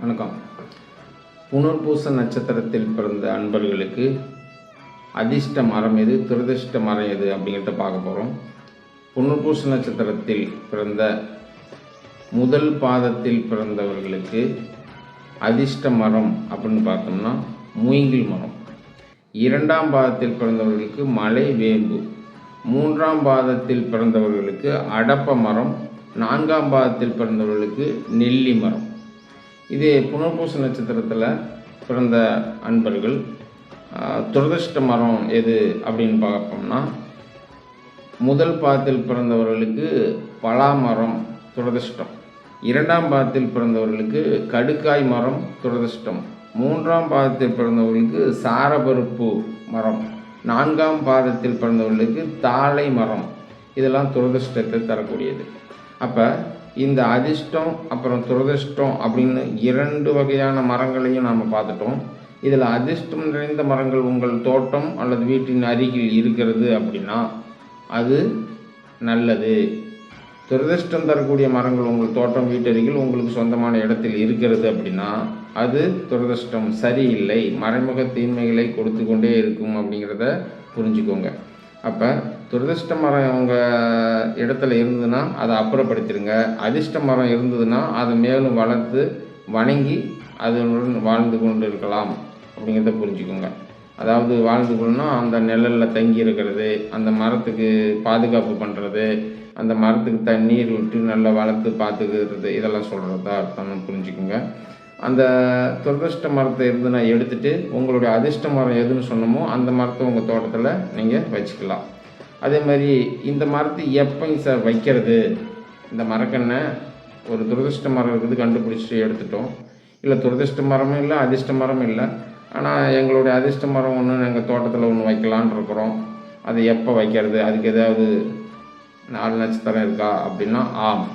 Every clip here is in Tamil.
வணக்கம். புனர்பூச நட்சத்திரத்தில் பிறந்த அன்பர்களுக்கு அதிர்ஷ்ட மரம் எது, துரதிர்ஷ்ட மரம் எது அப்படிங்கிறத பார்க்க போகிறோம். புனர்பூச நட்சத்திரத்தில் பிறந்த முதல் பாதத்தில் பிறந்தவர்களுக்கு அதிர்ஷ்ட மரம் அப்படின்னு பார்த்தோம்னா மூங்கில் மரம். இரண்டாம் பாதத்தில் பிறந்தவர்களுக்கு மலை வேம்பு. மூன்றாம் பாதத்தில் பிறந்தவர்களுக்கு அடப்ப மரம். நான்காம் பாதத்தில் பிறந்தவர்களுக்கு நெல்லி மரம். இதே புனர்பூச நட்சத்திரத்தில் பிறந்த அன்பர்கள் துரதிர்ஷ்ட மரம் எது அப்படின்னு பார்ப்போம்னா முதல் பாதத்தில் பிறந்தவர்களுக்கு பலா மரம் துரதிர்ஷ்டம். இரண்டாம் பாதத்தில் பிறந்தவர்களுக்கு கடுக்காய் மரம் துரதிர்ஷ்டம். மூன்றாம் பாதத்தில் பிறந்தவர்களுக்கு சாரபருப்பு மரம். நான்காம் பாதத்தில் பிறந்தவர்களுக்கு தாழை மரம். இதெல்லாம் துரதிர்ஷ்டத்தை தரக்கூடியது. அப்போ இந்த அதிர்ஷ்டம் அப்புறம் துரதிர்ஷ்டம் அப்படின்னு இரண்டு வகையான மரங்களையும் நாம் பார்த்துட்டோம். இதில் அதிர்ஷ்டம் நிறைந்த மரங்கள் உங்கள் தோட்டம் அல்லது வீட்டின் அருகில் இருக்கிறது அப்படின்னா அது நல்லது. துரதிர்ஷ்டம் தரக்கூடிய மரங்கள் உங்கள் தோட்டம் வீட்டருகில் உங்களுக்கு சொந்தமான இடத்தில் இருக்கிறது அப்படின்னா அது துரதிர்ஷ்டம், சரியில்லை, மறைமுக தீமைகளை கொடுத்து கொண்டே இருக்கும் அப்படிங்கிறத புரிஞ்சுக்கோங்க. அப்போ துரதிர்ஷ்ட மரம் உங்கள் இடத்துல இருந்ததுன்னா அதை அப்புறப்படுத்திடுங்க. அதிர்ஷ்ட மரம் இருந்ததுன்னா அதை மேலும் வளர்த்து வணங்கி அதனுடன் வாழ்ந்து கொண்டு இருக்கலாம் அப்படிங்கிறத புரிஞ்சுக்கோங்க. அதாவது வாழ்ந்து கொள்ளணும்னா அந்த நிழலில் தங்கி இருக்கிறது, அந்த மரத்துக்கு பாதுகாப்பு பண்ணுறது, அந்த மரத்துக்கு தண்ணீர் விட்டு நல்லா வளர்த்து பார்த்துக்கிறது, இதெல்லாம் சொல்கிறதா அர்த்தம்னு புரிஞ்சுக்கோங்க. அந்த துரதிர்ஷ்ட மரத்தை இருந்துன்னா எடுத்துகிட்டு உங்களுடைய அதிர்ஷ்ட மரம் எதுன்னு சொன்னமோ அந்த மரத்தை உங்கள் தோட்டத்தில் நீங்கள் வச்சுக்கலாம். அதே மாதிரி இந்த மரத்தை எப்போங்க சார் வைக்கிறது? இந்த மரக்கண்ணை ஒரு துரதிர்ஷ்ட மரம் இருக்குது கண்டுபிடிச்சிட்டு எடுத்துட்டோம். இல்லை துரதிர்ஷ்ட மரமும் இல்லை அதிர்ஷ்ட மரமும் இல்லை, ஆனால் எங்களுடைய அதிர்ஷ்ட மரம் ஒன்று எங்கள் தோட்டத்தில் ஒன்று வைக்கலான் இருக்கிறோம். அது எப்போ வைக்கிறது? அதுக்கு ஏதாவது 4 நட்சத்திரம் இருக்கா அப்படின்னா ஆம்.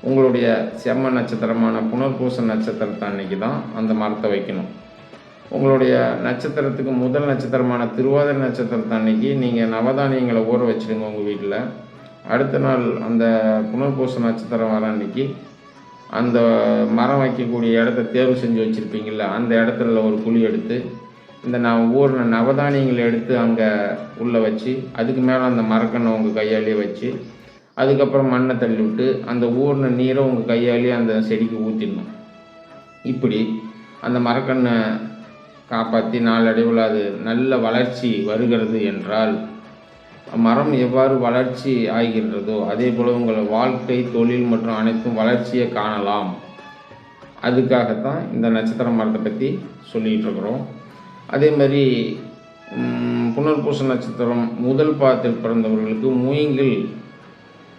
உங்களுடைய செம்ம நட்சத்திரமான புனர்பூச நட்சத்திரத்தை அன்னைக்கு தான் அந்த மரத்தை வைக்கணும். உங்களுடைய நட்சத்திரத்துக்கு முதல் நட்சத்திரமான திருவாதிரை நட்சத்திரத்தை அன்னைக்கு நீங்கள் நவதானியங்களை ஊற வச்சுடுங்க உங்கள் வீட்டில். அடுத்த நாள் அந்த புனர்பூச நட்சத்திரம் வர அன்னைக்கு அந்த மரம் வைக்கக்கூடிய இடத்த தேர்வு செஞ்சு வச்சுருப்பீங்கள, அந்த இடத்துல ஒரு குழி எடுத்து இந்த ஊரில் நவதானியங்களை எடுத்து அங்கே உள்ளே வச்சு அதுக்கு மேலே அந்த மரக்கண்ணை உங்கள் கையாலேயே வச்சு அதுக்கப்புறம் மண்ணை தள்ளி விட்டு அந்த ஊர்ன நீரை உங்கள் கையாலேயே அந்த செடிக்கு ஊற்றிடணும். இப்படி அந்த மரக்கண்ணை காப்பாற்றி நாளடைவில் அது நல்ல வளர்ச்சி வருகிறது என்றால் மரம் எவ்வாறு வளர்ச்சி ஆகின்றதோ அதே போல் உங்கள் வாழ்க்கை, தொழில் மற்றும் அனைத்தும் வளர்ச்சியை காணலாம். அதுக்காகத்தான் இந்த நட்சத்திர மரத்தை பற்றி சொல்லிகிட்டு இருக்கிறோம். அதே மாதிரி புனர்பூச நட்சத்திரம் முதல் பாதத்தில் பிறந்தவர்களுக்கு மூங்கில்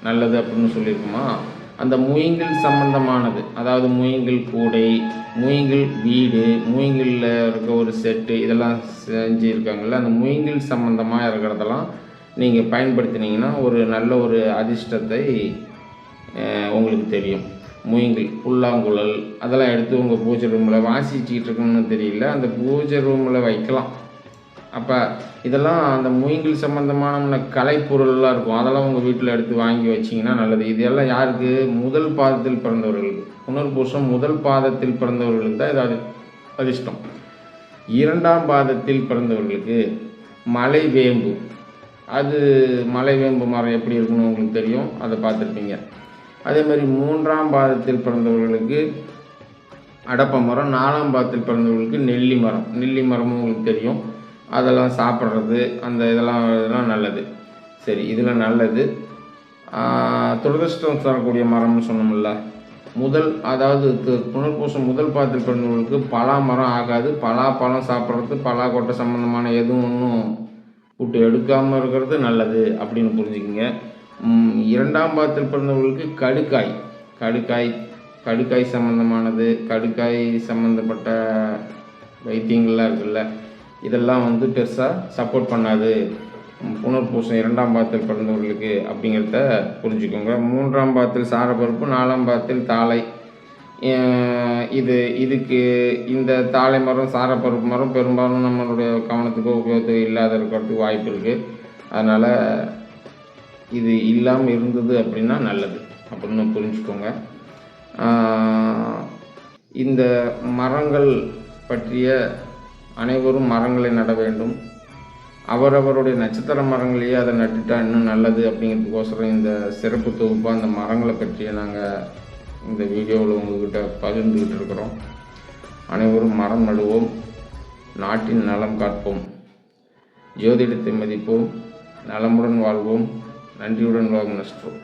நல்லது அப்படின்னு சொல்லியிருக்குமா, அந்த மூங்கில் சம்பந்தமானது, அதாவது மூங்கில் கூடை, மூங்கில் வீடு, மூங்கிலில் இருக்க ஒரு செட்டு, இதெல்லாம் செஞ்சுருக்காங்கல்ல, அந்த மூங்கில் சம்பந்தமாக இருக்கிறதெல்லாம் நீங்கள் பயன்படுத்தினீங்கன்னா ஒரு நல்ல ஒரு அதிர்ஷ்டத்தை உங்களுக்கு தெரியும். மூங்கில், புல்லாங்குழல் அதெல்லாம் எடுத்து உங்கள் பூஜை ரூமில் வாசிச்சுக்கிட்டு இருக்கணும்னு தெரியல, அந்த பூஜை ரூமில் வைக்கலாம். அப்போ இதெல்லாம் அந்த மூங்கில் சம்மந்தமான கலைப்பொருள்லாம் இருக்கும், அதெல்லாம் உங்கள் வீட்டில் எடுத்து வாங்கி வச்சிங்கன்னா நல்லது. இதெல்லாம் யாருக்கு? முதல் பாதத்தில் பிறந்தவர்களுக்கு. புனர்பூசம் முதல் பாதத்தில் பிறந்தவர்களுக்கு தான் இது அதிர்ஷ்டம். இரண்டாம் பாதத்தில் பிறந்தவர்களுக்கு மலை வேம்பு. அது மலை வேம்பு மரம் எப்படி இருக்குன்னு உங்களுக்கு தெரியும், அதை பார்த்துருப்பீங்க. அதே மாதிரி மூன்றாம் பாதத்தில் பிறந்தவர்களுக்கு அடப்ப மரம். நாலாம் பாதத்தில் பிறந்தவர்களுக்கு நெல்லி மரம். நெல்லி மரமும் உங்களுக்கு தெரியும், அதெல்லாம் சாப்பிட்றது அந்த இதெல்லாம் நல்லது. சரி, இதில் நல்லது. துரதிர்ஷ்டம் தரக்கூடிய மரம்னு சொன்னோம்ல, அதாவது புனர்பூசம் முதல் பாதத்தில் பிறந்தவர்களுக்கு பலா மரம் ஆகாது. பலாப்பழம் சாப்பிட்றது, பலாக்கொட்டை சம்மந்தமான எதுவும் ஒன்றும் விட்டு எடுக்காமல் இருக்கிறது நல்லது அப்படின்னு புரிஞ்சுக்கிங்க. இரண்டாம் பாதத்தில் பிறந்தவர்களுக்கு கடுக்காய் சம்மந்தமானது, கடுக்காய் சம்மந்தப்பட்ட வைத்தியங்கள்லாம் இருக்குல்ல, இதெல்லாம் பெருசாக சப்போர்ட் பண்ணாது புனர்பூசம் இரண்டாம் பாதத்தில் பிறந்தவர்களுக்கு அப்படிங்கிறத புரிஞ்சுக்கோங்க. மூன்றாம் பாதத்தில் சாரப்பருப்பு, நாலாம் பாதத்தில் தாழை. இதுக்கு இந்த தாழை மரம், சாரப்பருப்பு மரம் பெரும்பாலும் நம்மளுடைய கவனத்துக்கோ உபயோகத்துக்கோ இல்லாத இருக்கிறதுக்கு வாய்ப்பு இருக்குது. அதனால் இது இல்லாமல் இருந்தது அப்படின்னா நல்லது அப்படின்னு புரிஞ்சுக்கோங்க. இந்த மரங்கள் பற்றிய அனைவரும் மரங்களை நட வேண்டும். அவரவருடைய நட்சத்திர மரங்களையே அதை நட்டுட்டா இன்னும் நல்லது அப்படிங்கிறதுக்கோசரம் இந்த சிறப்பு தொகுப்பாக அந்த மரங்களை பற்றிய நாங்கள் இந்த வீடியோவில் உங்கள்கிட்ட பகிர்ந்துக்கிட்டு இருக்கிறோம். அனைவரும் மரம் நடுவோம், நாட்டின் நலம் காப்போம், ஜோதிடத்தை மதிப்போம், நலமுடன் வாழ்வோம், நன்றியுடன் வாழ்வோம். நஷ்டம்.